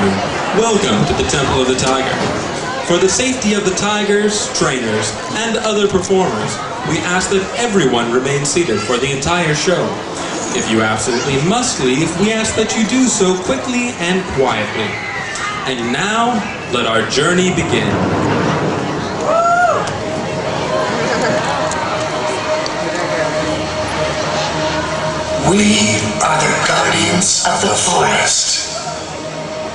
afternoon. Welcome to the Temple of the Tiger. For the safety of the tigers, trainers, and other performers, we ask that everyone remain seated for the entire show. If you absolutely must leave, we ask that you do so quickly and quietly. And now, let our journey begin. We are the guardians of the forest.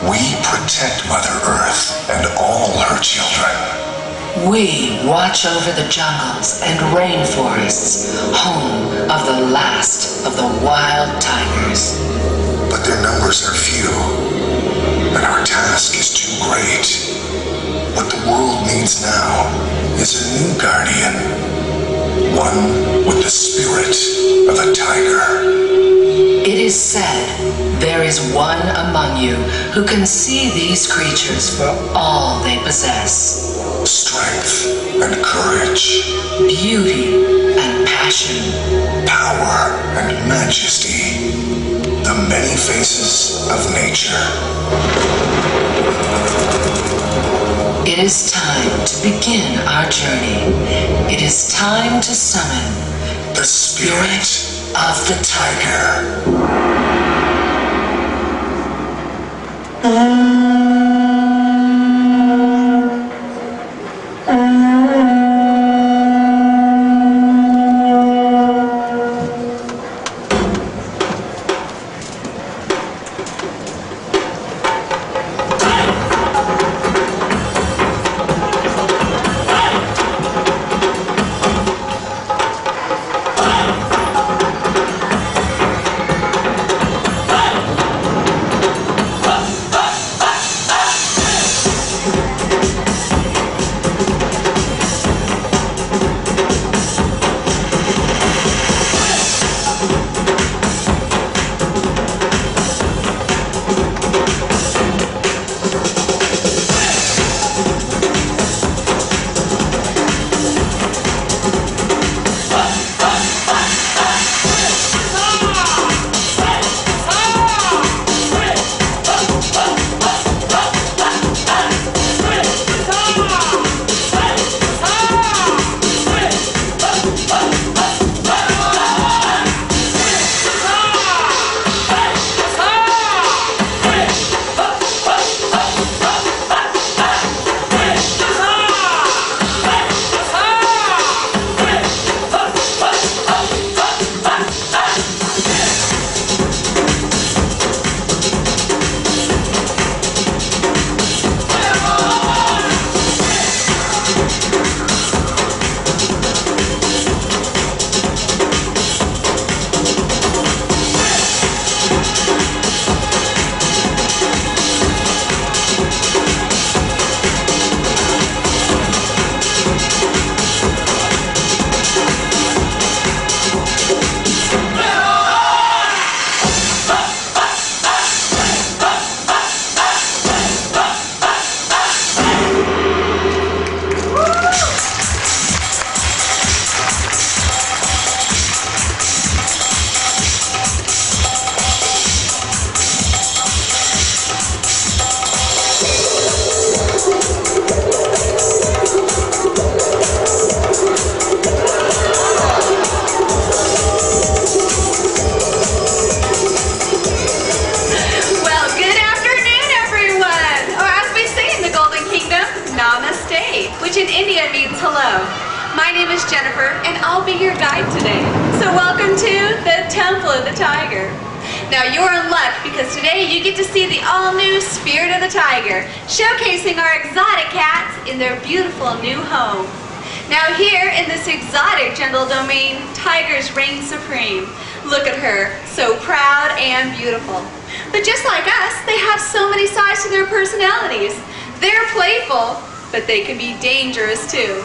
We protect Mother Earth and all her children. We watch over the jungles and rainforests, home of the last of the wild tigers. But their numbers are few, and our task is too great. What the world needs now is a new guardian, one with the spirit of a tiger. It is said there is one among you who can see these creatures for all they possess. Strength and courage, Beauty and passion. power and majesty, the many faces of nature. It is time to begin our journey. It is time to summon The spirit of the tiger. Which in India means hello. My name is Jennifer, and I'll be your guide today. So welcome to the Temple of the Tiger. Now you're in luck because today you get to see the all-new Spirit of the Tiger, showcasing our exotic cats in their beautiful new home. Now here in this exotic jungle domain, tigers reign supreme. Look at her, so proud and beautiful. But just like us, they have so many sides to their personalities. They're playful, but they can be dangerous too.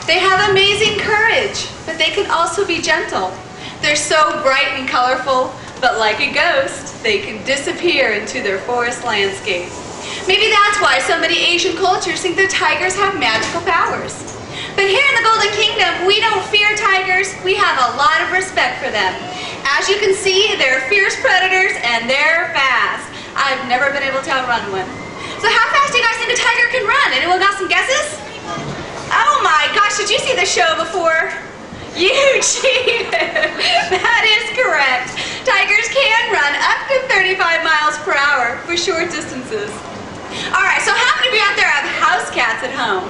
They have amazing courage, but they can also be gentle. They're so bright and colorful, but like a ghost, they can disappear into their forest landscape. Maybe that's why so many Asian cultures think that tigers have magical powers. But here in the Golden Kingdom, we don't fear tigers, we have a lot of respect for them. As you can see, they're fierce predators and they're fast. I've never been able to outrun one. guys think a tiger can run? Anyone got some guesses? Oh my gosh, did you see the show before? You cheated! That is correct. Tigers can run up to 35 miles per hour for short distances. Alright, so how many of you out there have house cats at home?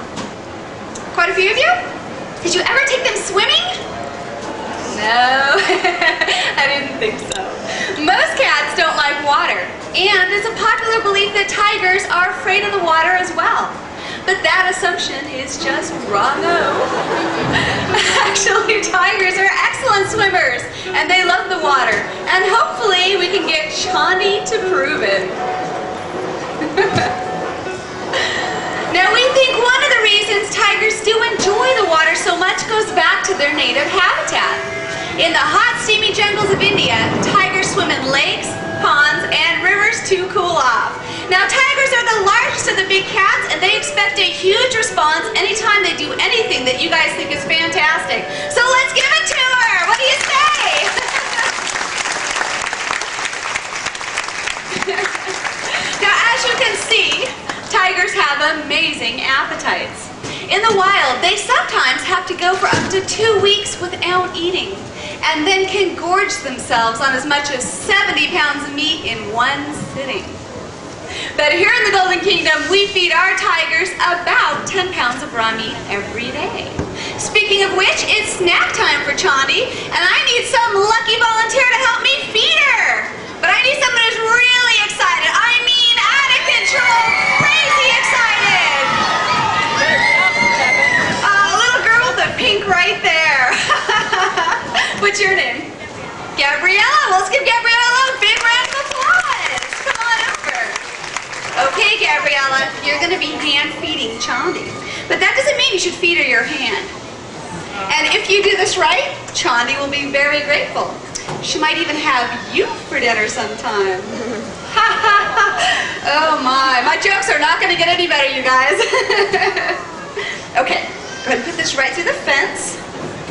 Quite a few of you? Did you ever take them swimming? No, I didn't think so. Most cats don't like water, and it's a popular belief that tigers are afraid of the water as well. But that assumption is just wrong-o. Actually, tigers are excellent swimmers, and they love the water. And hopefully we can get Chandi to prove it. Now, we think one of the reasons tigers do enjoy the water so much goes back to their native habitat. In the hot, steamy jungles of India, tigers swim in lakes, ponds, and rivers to cool off. Now, tigers are the largest of the big cats, and they expect a huge response anytime they do anything that you guys think is fantastic. So let's give a tour! What do you say? Now, as you can see, tigers have amazing appetites. In the wild, they sometimes have to go for up to 2 weeks without eating, and then can gorge themselves on as much as 70 pounds of meat in one sitting. But here in the Golden Kingdom, we feed our tigers about 10 pounds of raw meat every day. Speaking of which, it's snack time for Chandi, and I need some lucky volunteer to help me feed her. But I need someone who's really excited. I mean, out of control, crazy excited. Little girl with the pink right there. What's your name? Gabriella. Well, let's give Gabriella a big round of applause. Come on over. Okay, Gabriella, you're going to be hand feeding Chandi. But that doesn't mean you should feed her your hand. And if you do this right, Chandi will be very grateful. She might even have you for dinner sometime. Oh my jokes are not going to get any better, you guys. Okay, go ahead and put this right through the fence.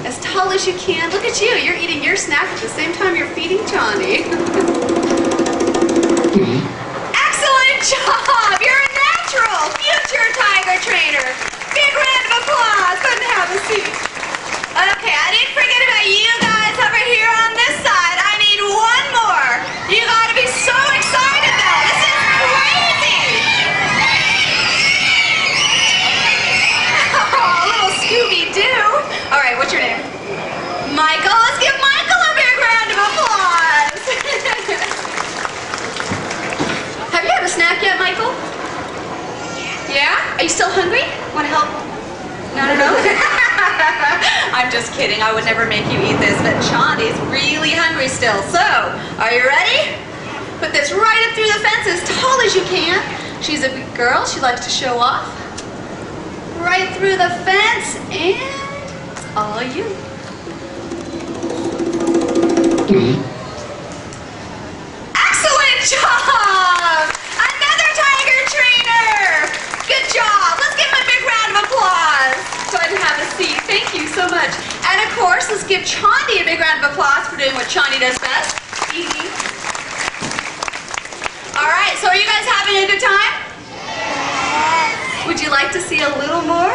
As tall as you can. Look at you, you're eating your snack at the same time you're feeding Chandi. Excellent job! You're a natural, future tiger trainer. Big round of applause. Go ahead and have a seat. Okay, I didn't forget about you guys over here on this side. I need one more. You gotta be so excited though. This is crazy. Oh, little Scooby-Doo. All right, what's your name? Michael. Let's give Michael a big round of applause. Have you had a snack yet, Michael? Yeah? Are you still hungry? Want to help? No. I'm just kidding. I would never make you eat this, but Chandi's really hungry still. So, are you ready? Put this right up through the fence as tall as you can. She's a big girl. She likes to show off. Right through the fence, and it's all you. Excellent job! Another tiger trainer! Good job! Let's give him a big round of applause. Go ahead and have a seat. Thank you so much. And of course, let's give Chandi a big round of applause for doing what Chandi does best. Eating. All right, so are you guys having a good time? Would you like to see a little more?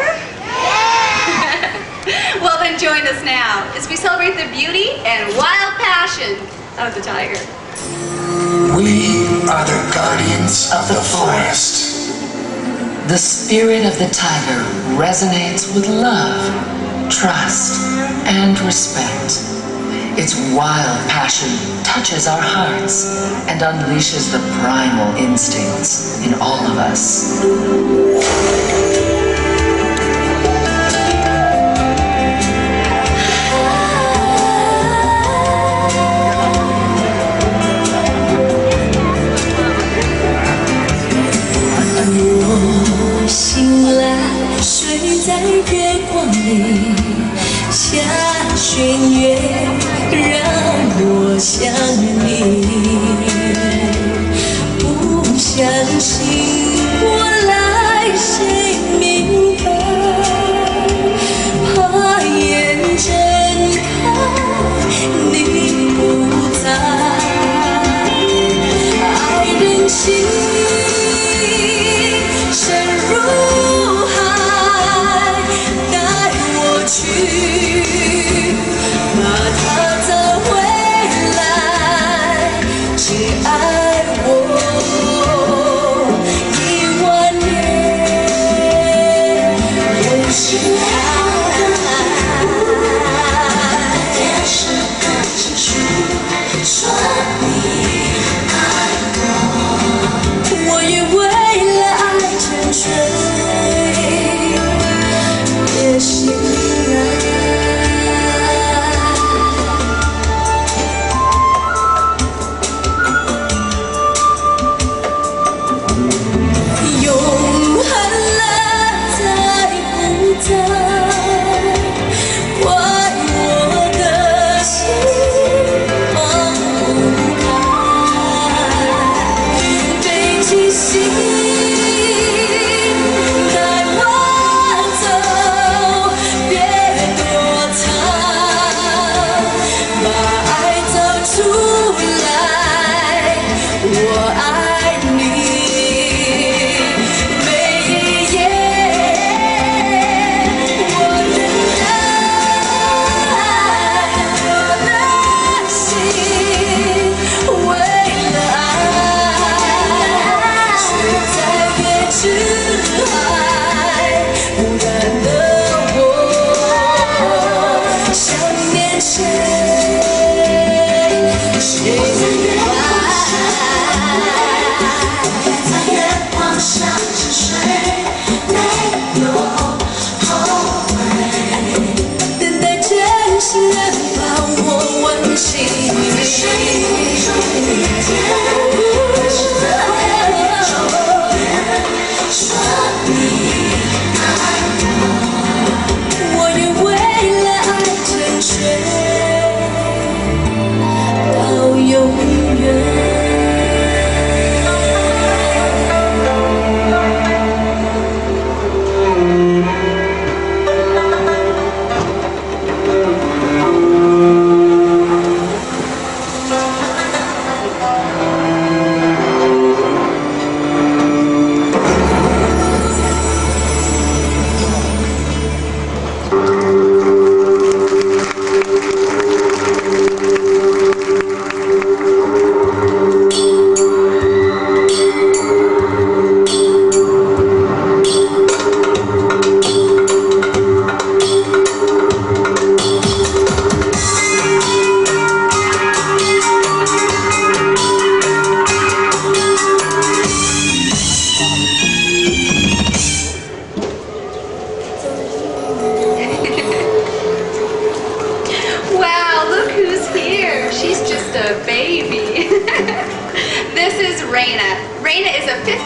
Well, then join us now as we celebrate the beauty and wild passion of the tiger. We are the guardians of the forest. The spirit of the tiger resonates with love, trust, and respect. Its wild passion touches our hearts and unleashes the primal instincts in all of us.醒来，睡在月光里，下弦月，让我想你。不相信我来谁明白？怕眼睁开你不在，爱人心。深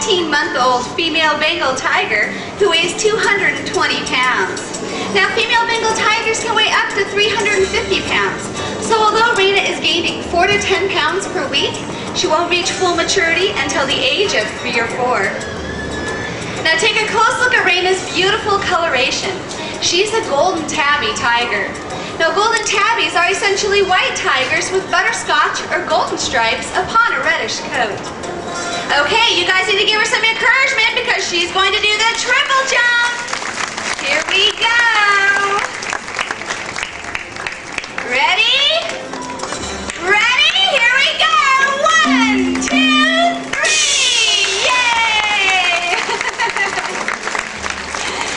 18-month-old female Bengal tiger who weighs 220 pounds. Now, female Bengal tigers can weigh up to 350 pounds. So although Raina is gaining 4 to 10 pounds per week, she won't reach full maturity until the age of 3 or 4. Now take a close look at Raina's beautiful coloration. She's a golden tabby tiger. Now golden tabbies are essentially white tigers with butterscotch or golden stripes upon a reddish coat. Okay, you guys need to give her some encouragement because she's going to do the triple jump. Here we go. Ready? Ready? Here we go. 1, 2, 3. Yay!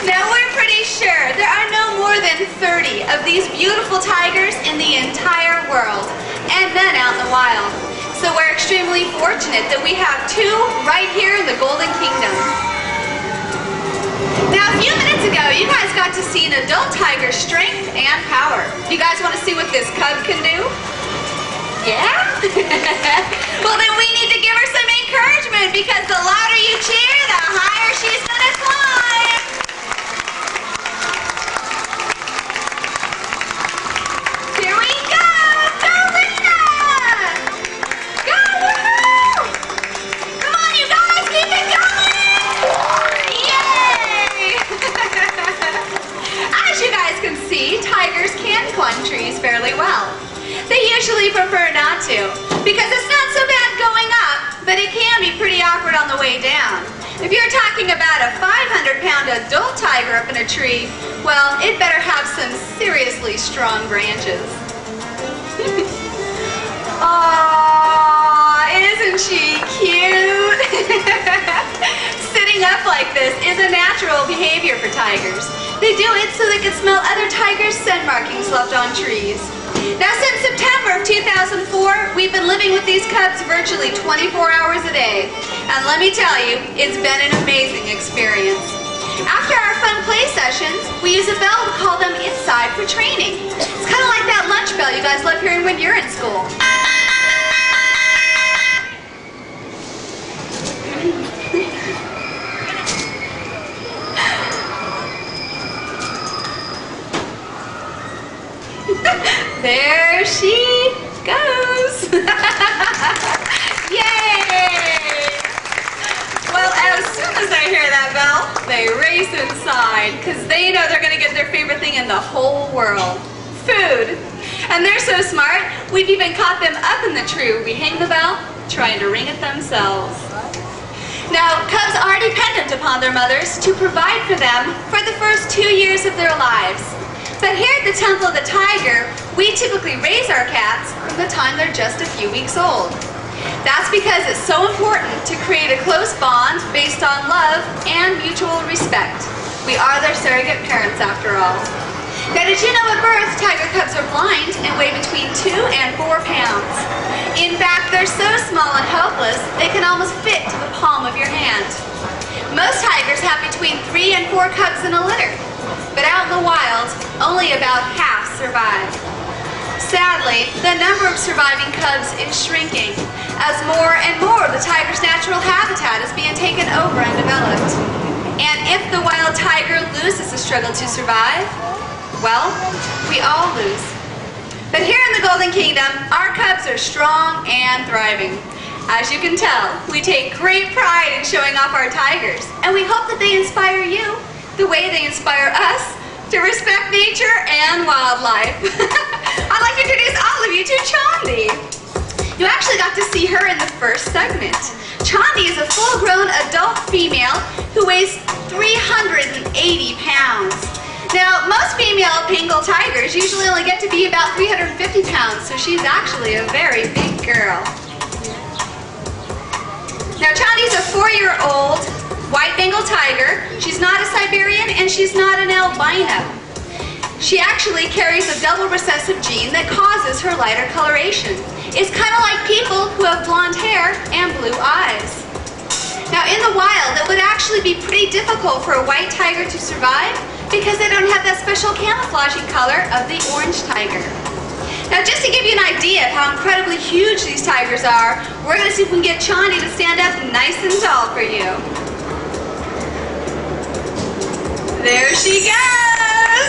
Now we're pretty sure there are no more than 30 of these beautiful tigers in the entire world, and none out in the wild. So we're extremely fortunate that we have 2 right here in the Golden Kingdom. Now a few minutes ago, you guys got to see an adult tiger's strength and power. You guys want to see what this cub can do? Yeah? Well then we need to give her some encouragement because the louder you cheer, the higher she's going to climb. Here we go! Go, Raina! Go, woohoo! Come on, you guys, keep it going! Yay! As you guys can see, tigers can climb trees fairly well. They usually prefer not to, because it's not so bad going up, but it can be pretty awkward on the way down. If you're talking about a 500-pound adult tiger up in a tree, well, it better have some seriously strong branches. Aww, isn't she cute? Sitting up like this is a natural behavior for tigers. They do it so they can smell other tigers' scent markings left on trees. Now, since September of 2004, we've been living with these cubs virtually 24 hours a day. And let me tell you, it's been an amazing experience. After our fun play sessions, we use a bell to call them inside for training. It's kind of like that lunch bell you guys love hearing when you're in school. There she goes. Yay! Well, as soon as I hear that bell, they race inside because they know they're going to get their favorite thing in the whole world, food. And they're so smart, we've even caught them up in the tree where we hang the bell, trying to ring it themselves. Now, cubs are dependent upon their mothers to provide for them for the first 2 years of their lives. But here at the Temple of the Tiger, we typically raise our cats from the time they're just a few weeks old. That's because it's so important to create a close bond based on love and mutual respect. We are their surrogate parents after all. Now, did you know at birth, tiger cubs are blind and weigh between 2 and 4 pounds? In fact, they're so small and helpless, they can almost fit to the palm of your hand. Most tigers have between 3 and 4 cubs in a litter. But out in the wild, only about half survive. Sadly, the number of surviving cubs is shrinking as more and more of the tiger's natural habitat is being taken over and developed. And if the wild tiger loses the struggle to survive, well, we all lose. But here in the Golden Kingdom, our cubs are strong and thriving. As you can tell, we take great pride in showing off our tigers, and we hope that they inspire you the way they inspire us to respect nature and wildlife. I'd like to introduce all of you to Chandi. You actually got to see her in the first segment. Chandi is a full-grown adult female who weighs 380 pounds. Now, most female Bengal tigers usually only get to be about 350 pounds, so she's actually a very big girl. Now, Chandi's a 4-year-old white Bengal tiger. She's not a Siberian and she's not an albino. She actually carries a double recessive gene that causes her lighter coloration. It's kind of like people who have blonde hair and blue eyes. Now in the wild, it would actually be pretty difficult for a white tiger to survive because they don't have that special camouflaging color of the orange tiger. Now, just to give you an idea of how incredibly huge these tigers are, we're going to see if we can get Chani to stand up nice and tall for you. There she goes!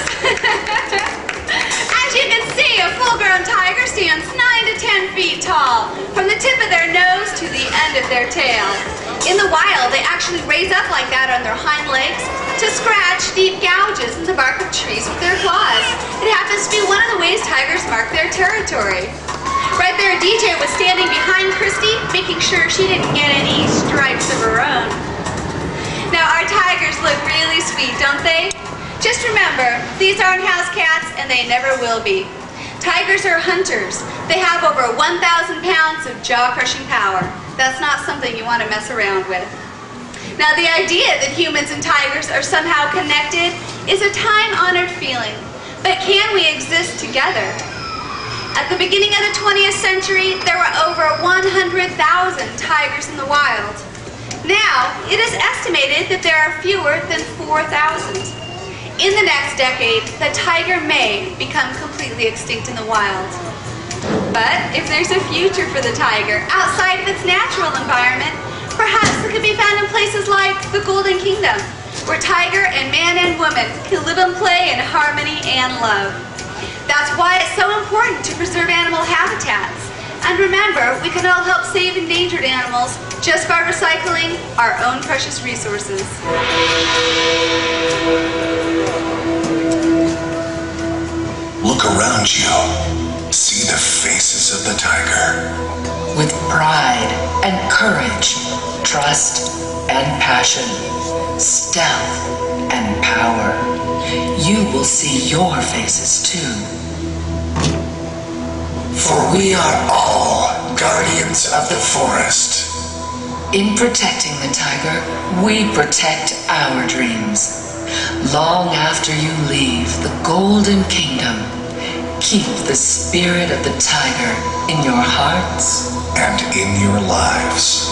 As you can see, a full-grown tiger stands 9 to 10 feet tall, from the tip of their nose to the end of their tail. In the wild, they actually raise up like that on their hind legs to scratch deep gouges in the bark of trees with their claws. It happens to be one of the ways tigers mark their territory. Right there, DJ was standing behind Christy, making sure she didn't get any stripes of her own. Now, our tigers look really sweet, don't they? Just remember, these aren't house cats, and they never will be. Tigers are hunters. They have over 1,000 pounds of jaw-crushing power. That's not something you want to mess around with. Now, the idea that humans and tigers are somehow connected is a time-honored feeling. But can we exist together? At the beginning of the 20th century, there were over 100,000 tigers in the wild. Now, it is estimated that there are fewer than 4,000. In the next decade, the tiger may become completely extinct in the wild. But if there's a future for the tiger outside of its natural environment, perhaps it could be found in places like the Golden Kingdom, where tiger and man and woman can live and play in harmony and love. That's why it's so important to preserve animal habitats. And remember, we can all help save endangered animals just by recycling our own precious resources. Look around you. See the faces of the tiger. With pride and courage, trust and passion, stealth and power, you will see your faces too. For we are all guardians of the forest. In protecting the tiger, we protect our dreams. Long after you leave the Golden Kingdom, keep the spirit of the tiger in your hearts and in your lives.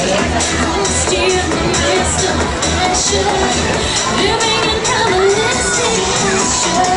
Still in the midst of pressure, living in animalistic pressure.